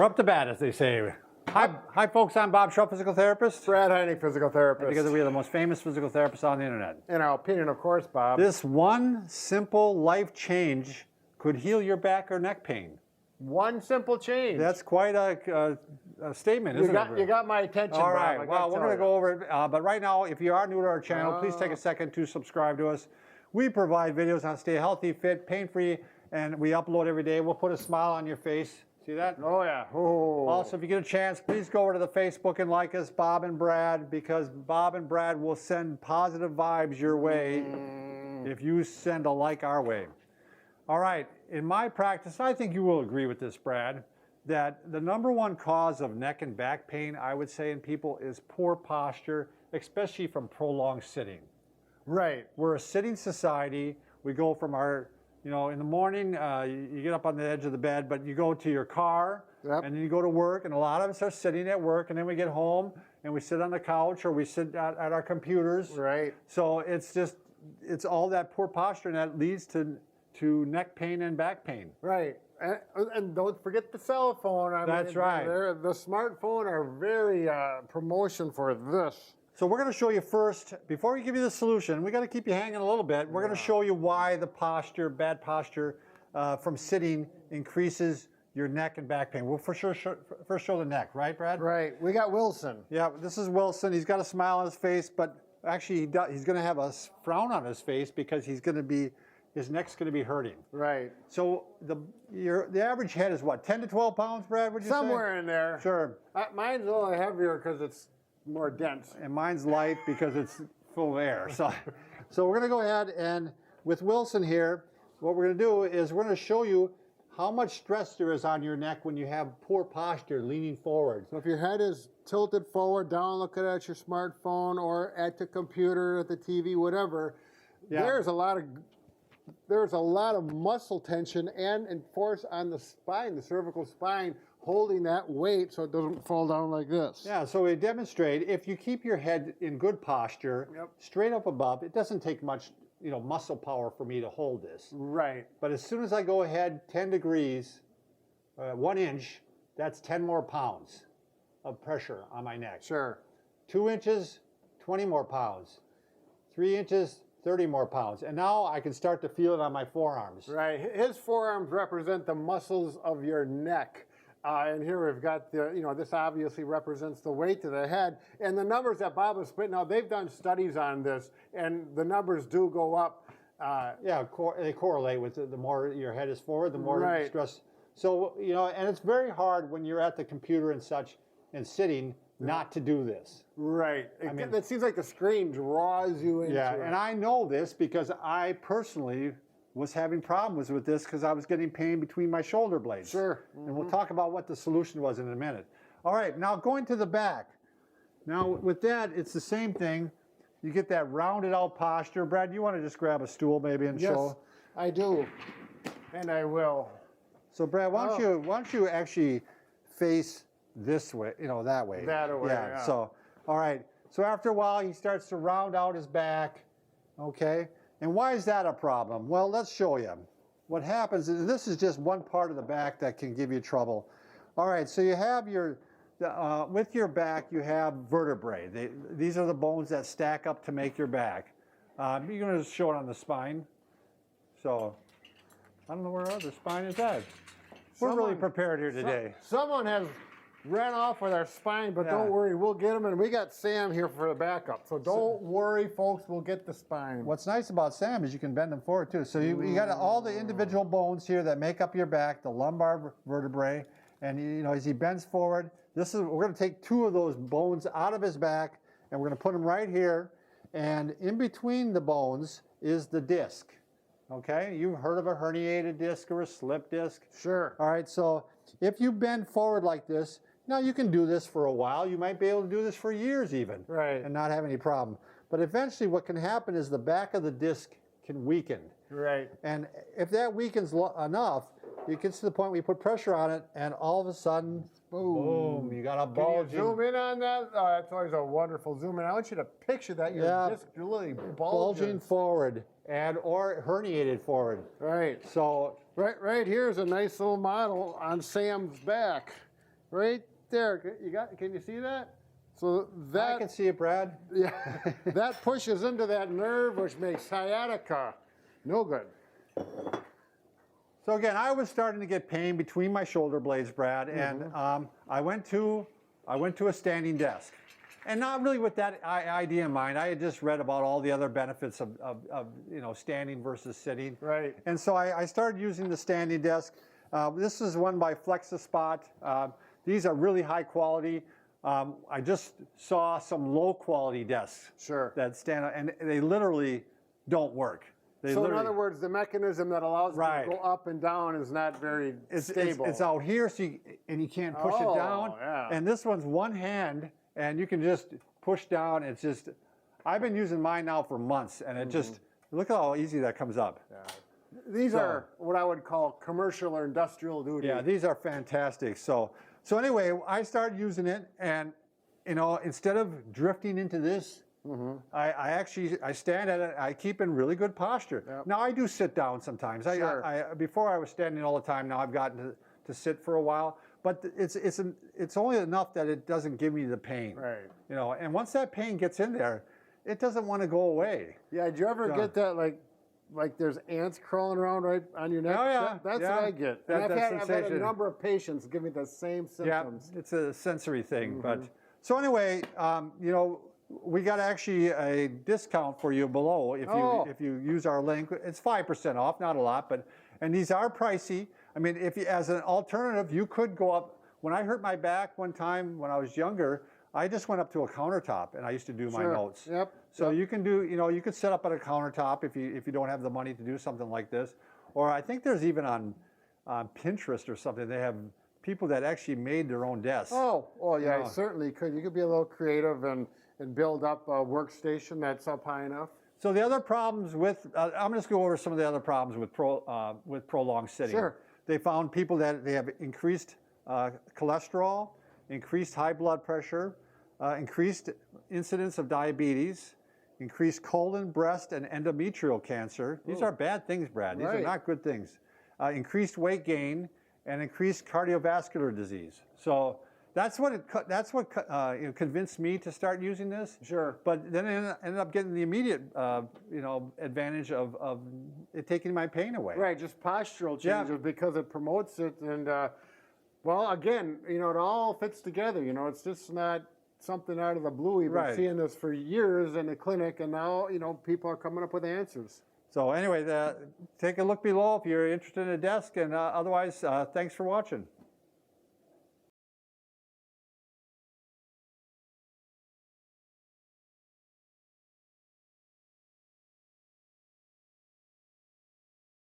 Schrupp to bat, as they say. Hi, folks. I'm Bob Schrupp, physical therapist. Brad Heineck, physical therapist. Together, we are the most famous physical therapists on the internet. In our opinion, of course, Bob. This one simple life change could heal your back or neck pain. One simple change. That's quite a statement, isn't it? You got my attention, All Bob. right. Well, we're going to go over it. But right now, if you are new to our channel, please take a second to subscribe to us. We provide videos on stay healthy, fit, pain-free, and we upload every day. We'll put a smile on your face. See that? Oh, yeah. Oh. Also, if you get a chance, please go over to the Facebook and like us, Bob and Brad, because Bob and Brad will send positive vibes your way if you send a like our way. All right. In my practice, I think you will agree with this, Brad, that the #1 cause of neck and back pain, I would say, in people is poor posture, especially from prolonged sitting. Right. We're a sitting society. We go from our, in the morning, you get up on the edge of the bed, but you go to your car, Yep. and then you go to work, and a lot of us are sitting at work, and then we get home, and we sit on the couch, or we sit at our computers. Right. So it's all that poor posture, and that leads to neck pain and back pain. Right. And don't forget the cell phone. That's right. The smartphone are very promotion for this. So we're going to show you first, before we give you the solution, we got to keep you hanging a little bit. We're going to show you why the posture, bad posture from sitting increases your neck and back pain. We'll for sure first show the neck, right, Brad? Right. We got Wilson. Yeah, this is Wilson. He's got a smile on his face, but actually he's going to have a frown on his face because his neck's going to be hurting. Right. So the average head is what, 10 to 12 pounds, Brad, would you say? Somewhere in there. Sure. Mine's a little heavier because it's more dense. And mine's light because it's full of air. So we're going to go ahead and with Wilson here, what we're going to do is we're going to show you how much stress there is on your neck when you have poor posture, leaning forward. So if your head is tilted forward, down, looking at your smartphone or at the computer, at the TV, whatever, there's a lot of muscle tension and force on the spine, the cervical spine, holding that weight so it doesn't fall down like this. Yeah, so we demonstrate if you keep your head in good posture, straight up above, it doesn't take much muscle power for me to hold this. Right. But as soon as I go ahead 10 degrees, 1 inch, that's 10 more pounds of pressure on my neck. Sure. 2 inches, 20 more pounds. 3 inches, 30 more pounds. And now I can start to feel it on my forearms. Right. His forearms represent the muscles of your neck. And here we've got this obviously represents the weight to the head. And the numbers that Bob was spitting out, they've done studies on this, and the numbers do go up. They correlate with the more your head is forward, the more stress. So, and it's very hard when you're at the computer and such and sitting not to do this. Right. It seems like the screen draws you into it. And I know this because I personally was having problems with this because I was getting pain between my shoulder blades. Sure. And we'll talk about what the solution was in a minute. All right, now going to the back. Now with that, it's the same thing. You get that rounded out posture. Brad, you want to just grab a stool maybe and show? Yes, I do. And I will. So Brad, why don't you actually face this way, that way. That way, yeah. So, all right. So after a while, he starts to round out his back, okay? And why is that a problem? Well, let's show you. What happens is this is just one part of the back that can give you trouble. All right, so you have with your back, you have vertebrae. These are the bones that stack up to make your back. You're going to show it on the spine. So I don't know where our other spine is at. We're really prepared here today. Someone has ran off with our spine, but don't worry, we'll get them. And we got Sam here for the backup. So don't worry, folks, we'll get the spine. What's nice about Sam is you can bend them forward too. So you got all the individual bones here that make up your back, the lumbar vertebrae. And as he bends forward, we're going to take 2 of those bones out of his back, and we're going to put them right here. And in between the bones is the disc. Okay, you've heard of a herniated disc or a slip disc? Sure. All right, so if you bend forward like this, now you can do this for a while. You might be able to do this for years even, and not have any problem. But eventually what can happen is the back of the disc can weaken. Right. And if that weakens enough, it gets to the point where you put pressure on it, and all of a sudden, boom, you got a bulging. Can you zoom in on that? Oh, that's always a wonderful zoom in. I want you to picture that your disc really bulging forward or herniated forward. Right. So right here's a nice little model on Sam's back. right there. Can you see that? So that I can see it, Brad. yeah, that pushes into that nerve, which makes sciatica no good. So again, I was starting to get pain between my shoulder blades, Brad, and I went to a standing desk, and not really with that idea in mind. I had just read about all the other benefits of standing versus sitting. Right. And so I started using the standing desk. This is one by FlexiSpot. These are really high quality. I just saw some low quality desks Sure. that stand up, and they literally don't work. So in other words, the mechanism that allows it to go up and down is not very stable. It's out here, so you can't push it down. Yeah. And this one's one hand, and you can just push down. It's just, I've been using mine now for months, and it just, look at how easy that comes up. Yeah. These are what I would call commercial or industrial duty. Yeah, these are fantastic. So anyway, I started using it, and instead of drifting into this, I stand at it. I keep in really good posture. Yep. Now I do sit down sometimes. Sure. Before I was standing all the time. Now I've gotten to sit for a while, but it's only enough that it doesn't give me the pain. Right. And once that pain gets in there, it doesn't want to go away. Yeah. Did you ever get that like there's ants crawling around right on your neck? Oh yeah. That's what I get. And I've had a number of patients give me the same symptoms. Yeah, it's a sensory thing. But so anyway, we got actually a discount for you below if you use our link. It's 5% off, not a lot, and these are pricey. I mean, as an alternative, you could go up. When I hurt my back one time when I was younger, I just went up to a countertop and I used to do my notes. Yep. So you can do, you could set up at a countertop if you don't have the money to do something like this. Or I think there's even on Pinterest or something, they have people that actually made their own desks. Oh yeah, you certainly could. You could be a little creative and build up a workstation that's up high enough. So the other problems with, I'm just going to go over some of the other problems with prolonged sitting. Sure. They found people that they have increased cholesterol, increased high blood pressure, increased incidence of diabetes, increased colon, breast, and endometrial cancer. These are bad things, Brad. These are not good things. Increased weight gain and increased cardiovascular disease. So that's what convinced me to start using this. Sure. But then I ended up getting the immediate advantage of it taking my pain away. Right, just postural changes because it promotes it. And well, again, it all fits together. It's just not something out of the blue. We've been seeing this for years in the clinic, and now people are coming up with answers. So anyway, take a look below if you're interested in a desk, and otherwise, thanks for watching.